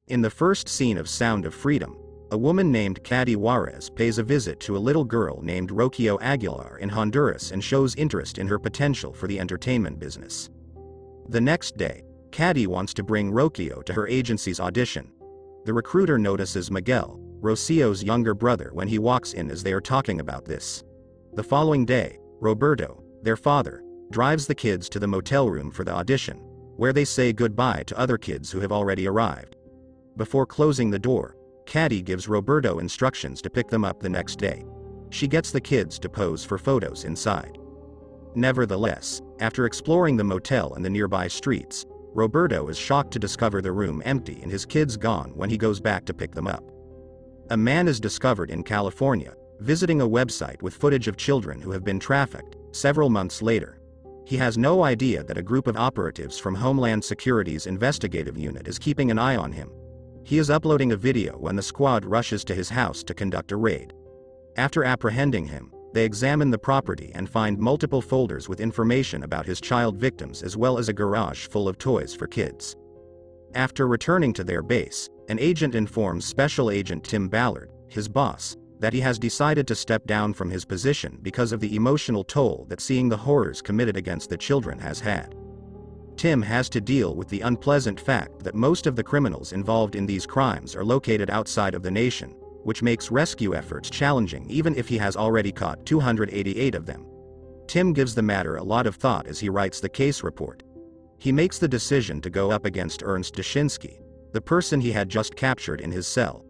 In the first scene of Sound of Freedom, a woman named Caddy Juarez pays a visit to a little girl named Rocío Aguilar in Honduras and shows interest in her potential for the entertainment business. The next day, Caddy wants to bring Rocío to her agency's audition. The recruiter notices Miguel, Rocío's younger brother, when he walks in as they are talking about this. The following day, Roberto, their father, drives the kids to the motel room for the audition, where they say goodbye to other kids who have already arrived. Before closing the door, Caddy gives Roberto instructions to pick them up the next day. She gets the kids to pose for photos inside. Nevertheless, after exploring the motel and the nearby streets, Roberto is shocked to discover the room empty and his kids gone when he goes back to pick them up. A man is discovered in California, visiting a website with footage of children who have been trafficked, several months later. He has no idea that a group of operatives from Homeland Security's investigative unit is keeping an eye on him. He is uploading a video when the squad rushes to his house to conduct a raid. After apprehending him, they examine the property and find multiple folders with information about his child victims as well as a garage full of toys for kids. After returning to their base, an agent informs Special Agent Tim Ballard, his boss, that he has decided to step down from his position because of the emotional toll that seeing the horrors committed against the children has had. Tim has to deal with the unpleasant fact that most of the criminals involved in these crimes are located outside of the nation, which makes rescue efforts challenging even if he has already caught 288 of them. Tim gives the matter a lot of thought as he writes the case report. He makes the decision to go up against Ernst Dushinsky, the person he had just captured in his cell.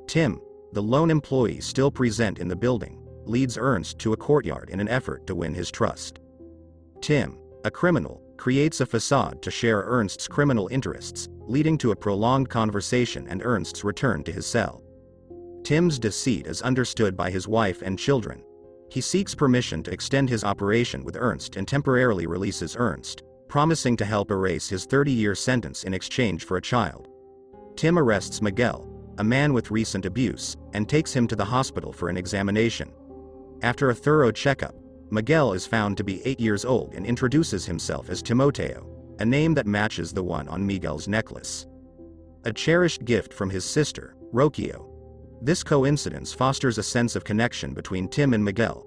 Tim, the lone employee still present in the building, leads Ernst to a courtyard in an effort to win his trust. Tim, a criminal, creates a facade to share Ernst's criminal interests, leading to a prolonged conversation and Ernst's return to his cell. Tim's deceit is understood by his wife and children. He seeks permission to extend his operation with Ernst and temporarily releases Ernst, promising to help erase his 30-year sentence in exchange for a child. Tim arrests Miguel, a man with recent abuse, and takes him to the hospital for an examination. After a thorough checkup, Miguel is found to be 8 years old and introduces himself as Timoteo, a name that matches the one on Miguel's necklace. A cherished gift from his sister, Rocío. This coincidence fosters a sense of connection between Tim and Miguel.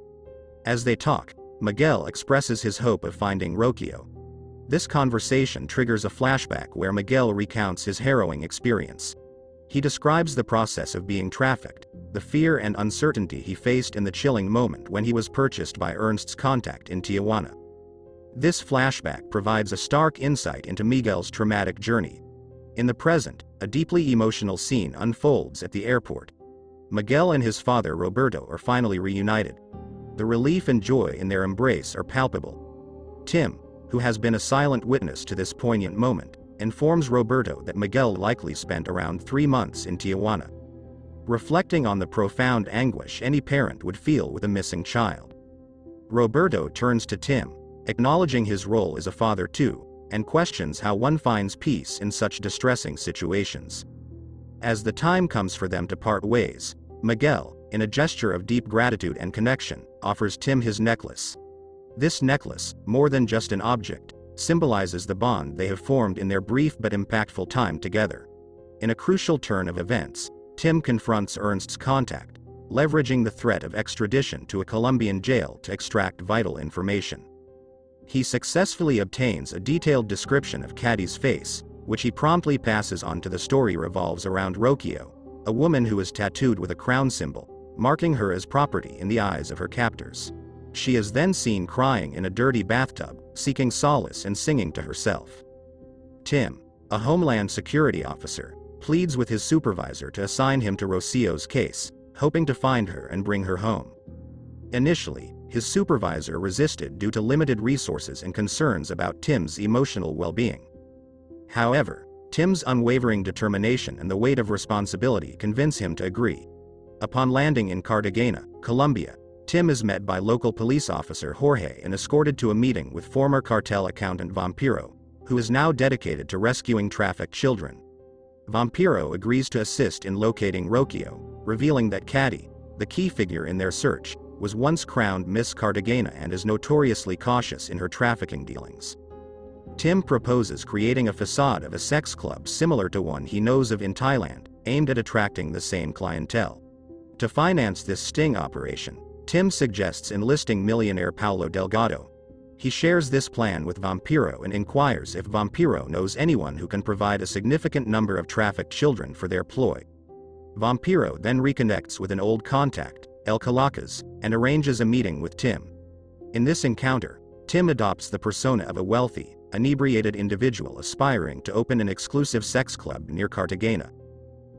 As they talk, Miguel expresses his hope of finding Rocío. This conversation triggers a flashback where Miguel recounts his harrowing experience. He describes the process of being trafficked, the fear and uncertainty he faced in the chilling moment when he was purchased by Ernst's contact in Tijuana. This flashback provides a stark insight into Miguel's traumatic journey. In the present, a deeply emotional scene unfolds at the airport. Miguel and his father Roberto are finally reunited. The relief and joy in their embrace are palpable. Tim, who has been a silent witness to this poignant moment, informs Roberto that Miguel likely spent around 3 months in Tijuana. Reflecting on the profound anguish any parent would feel with a missing child, Roberto turns to Tim, acknowledging his role as a father too, and questions how one finds peace in such distressing situations. As the time comes for them to part ways, Miguel, in a gesture of deep gratitude and connection, offers Tim his necklace. This necklace, more than just an object, symbolizes the bond they have formed in their brief but impactful time together. In a crucial turn of events, Tim confronts Ernst's contact, leveraging the threat of extradition to a Colombian jail to extract vital information. He successfully obtains a detailed description of Caddy's face, which he promptly passes on to. The story revolves around Rocío, a woman who is tattooed with a crown symbol, marking her as property in the eyes of her captors. She is then seen crying in a dirty bathtub, seeking solace and singing to herself. Tim, a Homeland Security officer, pleads with his supervisor to assign him to Rocío's case, hoping to find her and bring her home. Initially, his supervisor resisted due to limited resources and concerns about Tim's emotional well-being. However, Tim's unwavering determination and the weight of responsibility convince him to agree. Upon landing in Cartagena, Colombia, Tim is met by local police officer Jorge and escorted to a meeting with former cartel accountant Vampiro, who is now dedicated to rescuing trafficked children. Vampiro agrees to assist in locating Rocío, revealing that Caddy, the key figure in their search, was once crowned Miss Cartagena and is notoriously cautious in her trafficking dealings. Tim proposes creating a facade of a sex club similar to one he knows of in Thailand, aimed at attracting the same clientele. To finance this sting operation, Tim suggests enlisting millionaire Paulo Delgado. He shares this plan with Vampiro and inquires if Vampiro knows anyone who can provide a significant number of trafficked children for their ploy. Vampiro then reconnects with an old contact, El Calacas, and arranges a meeting with Tim. In this encounter, Tim adopts the persona of a wealthy, inebriated individual aspiring to open an exclusive sex club near Cartagena.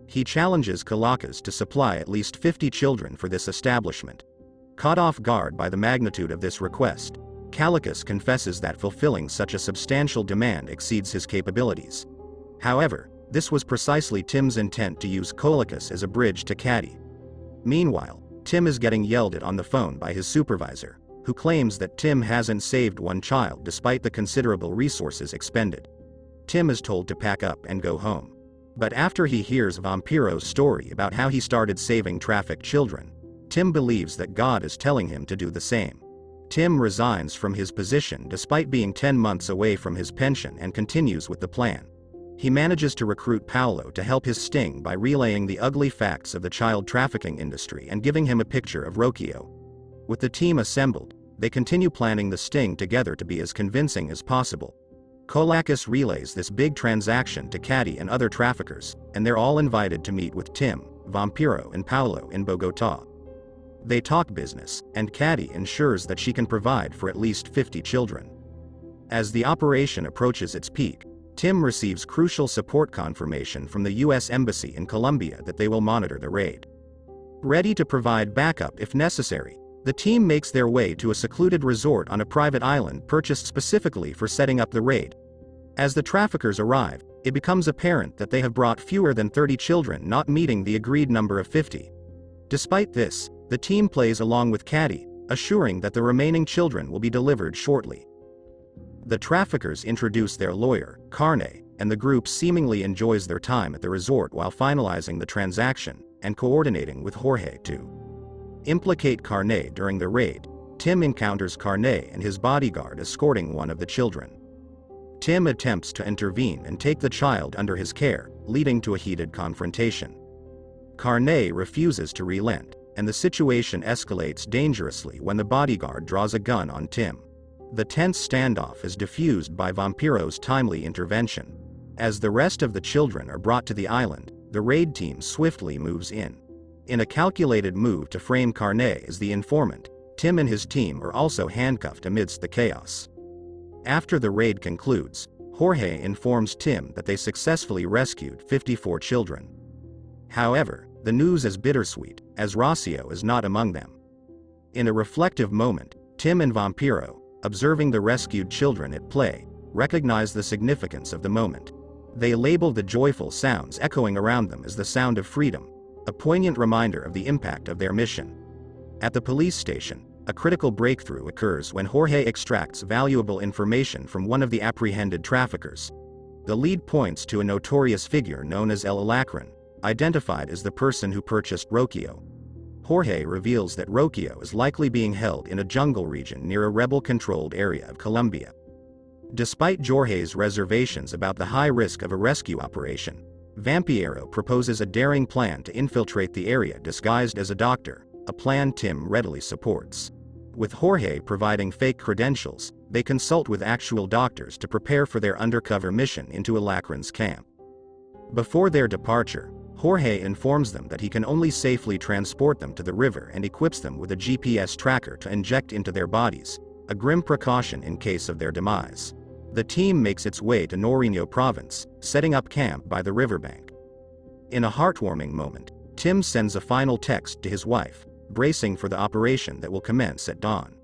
He challenges Calacas to supply at least 50 children for this establishment. Caught off guard by the magnitude of this request, Calacas confesses that fulfilling such a substantial demand exceeds his capabilities. However, this was precisely Tim's intent to use Calacas as a bridge to Caddy. Meanwhile, Tim is getting yelled at on the phone by his supervisor, who claims that Tim hasn't saved one child despite the considerable resources expended. Tim is told to pack up and go home. But after he hears Vampiro's story about how he started saving trafficked children, Tim believes that God is telling him to do the same. Tim resigns from his position despite being 10 months away from his pension and continues with the plan. He manages to recruit Paulo to help his sting by relaying the ugly facts of the child trafficking industry and giving him a picture of Rocío. With the team assembled, they continue planning the sting together to be as convincing as possible. Calacas relays this big transaction to Caddy and other traffickers, and they're all invited to meet with Tim, Vampiro and Paulo in Bogotá. They talk business, and Caddy ensures that she can provide for at least 50 children. As the operation approaches its peak, Tim receives crucial support confirmation from the U.S. Embassy in Colombia that they will monitor the raid. Ready to provide backup if necessary, the team makes their way to a secluded resort on a private island purchased specifically for setting up the raid. As the traffickers arrive, it becomes apparent that they have brought fewer than 30 children, not meeting the agreed number of 50. Despite this, the team plays along with Caddy, assuring that the remaining children will be delivered shortly. The traffickers introduce their lawyer, Carne, and the group seemingly enjoys their time at the resort while finalizing the transaction and coordinating with Jorge to implicate Carne during the raid. Tim encounters Carne and his bodyguard escorting one of the children. Tim attempts to intervene and take the child under his care, leading to a heated confrontation. Carne refuses to relent, and the situation escalates dangerously when the bodyguard draws a gun on Tim. The tense standoff is diffused by Vampiro's timely intervention. As the rest of the children are brought to the island, the raid team swiftly moves in. In a calculated move to frame Carne as the informant, Tim and his team are also handcuffed amidst the chaos. After the raid concludes, Jorge informs Tim that they successfully rescued 54 children. However, the news is bittersweet, as Rocío is not among them. In a reflective moment, Tim and Vampiro, observing the rescued children at play, recognize the significance of the moment. They label the joyful sounds echoing around them as the sound of freedom, a poignant reminder of the impact of their mission. At the police station, a critical breakthrough occurs when Jorge extracts valuable information from one of the apprehended traffickers. The lead points to a notorious figure known as El Alacrán, identified as the person who purchased Rocío. Jorge reveals that Rocío is likely being held in a jungle region near a rebel-controlled area of Colombia. Despite Jorge's reservations about the high risk of a rescue operation, Vampiro proposes a daring plan to infiltrate the area disguised as a doctor, a plan Tim readily supports. With Jorge providing fake credentials, they consult with actual doctors to prepare for their undercover mission into Alacrán's camp. Before their departure, Jorge informs them that he can only safely transport them to the river and equips them with a GPS tracker to inject into their bodies, a grim precaution in case of their demise. The team makes its way to Nariño province, setting up camp by the riverbank. In a heartwarming moment, Tim sends a final text to his wife, bracing for the operation that will commence at dawn.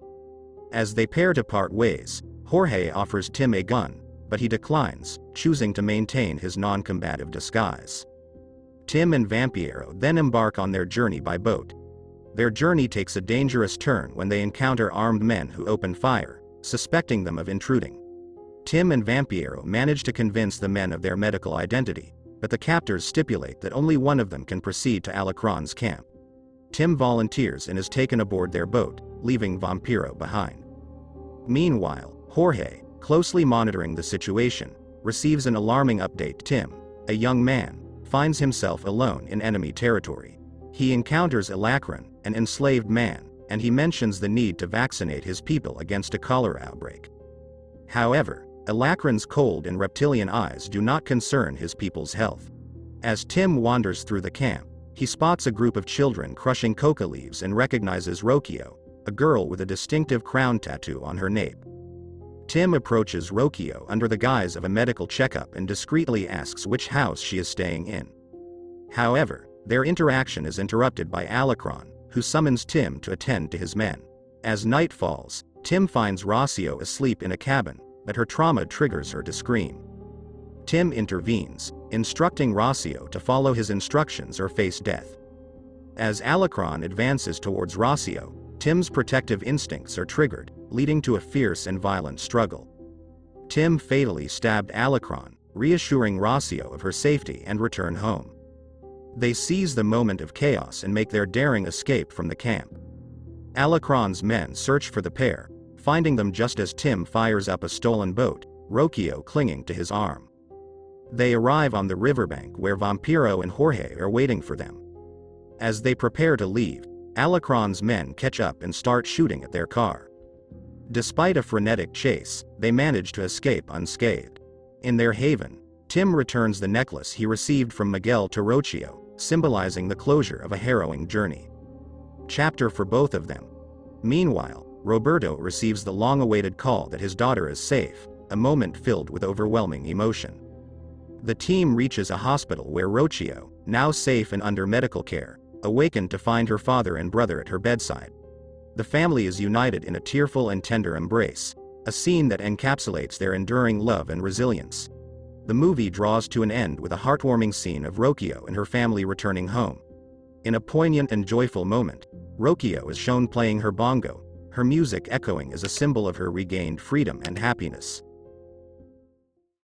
As they pair to part ways, Jorge offers Tim a gun, but he declines, choosing to maintain his non-combative disguise. Tim and Vampiro then embark on their journey by boat. Their journey takes a dangerous turn when they encounter armed men who open fire, suspecting them of intruding. Tim and Vampiro manage to convince the men of their medical identity, but the captors stipulate that only one of them can proceed to Alacrán's camp. Tim volunteers and is taken aboard their boat, leaving Vampiro behind. Meanwhile, Jorge, closely monitoring the situation, receives an alarming update. Tim, a young man, finds himself alone in enemy territory. He encounters Alacron, an enslaved man, and he mentions the need to vaccinate his people against a cholera outbreak. However, Alacron's cold and reptilian eyes do not concern his people's health. As Tim wanders through the camp, he spots a group of children crushing coca leaves and recognizes Rocío, a girl with a distinctive crown tattoo on her nape. Tim approaches Rocío under the guise of a medical checkup and discreetly asks which house she is staying in. However, their interaction is interrupted by Alacron, who summons Tim to attend to his men. As night falls, Tim finds Rocío asleep in a cabin, but her trauma triggers her to scream. Tim intervenes, instructing Rocío to follow his instructions or face death. As Alacron advances towards Rocío, Tim's protective instincts are triggered, leading to a fierce and violent struggle. Tim fatally stabbed Alacron, reassuring Rocío of her safety and return home. They seize the moment of chaos and make their daring escape from the camp. Alacron's men search for the pair, finding them just as Tim fires up a stolen boat, Rocío clinging to his arm. They arrive on the riverbank where Vampiro and Jorge are waiting for them. As they prepare to leave, Alacron's men catch up and start shooting at their car. Despite a frenetic chase, they manage to escape unscathed. In their haven, Tim returns the necklace he received from Miguel to Rocío, symbolizing the closure of a harrowing journey. Chapter for both of them. Meanwhile, Roberto receives the long-awaited call that his daughter is safe, a moment filled with overwhelming emotion. The team reaches a hospital where Rocío, now safe and under medical care, awakened to find her father and brother at her bedside. The family is united in a tearful and tender embrace, a scene that encapsulates their enduring love and resilience. The movie draws to an end with a heartwarming scene of Rocío and her family returning home. In a poignant and joyful moment, Rocío is shown playing her bongo, her music echoing as a symbol of her regained freedom and happiness.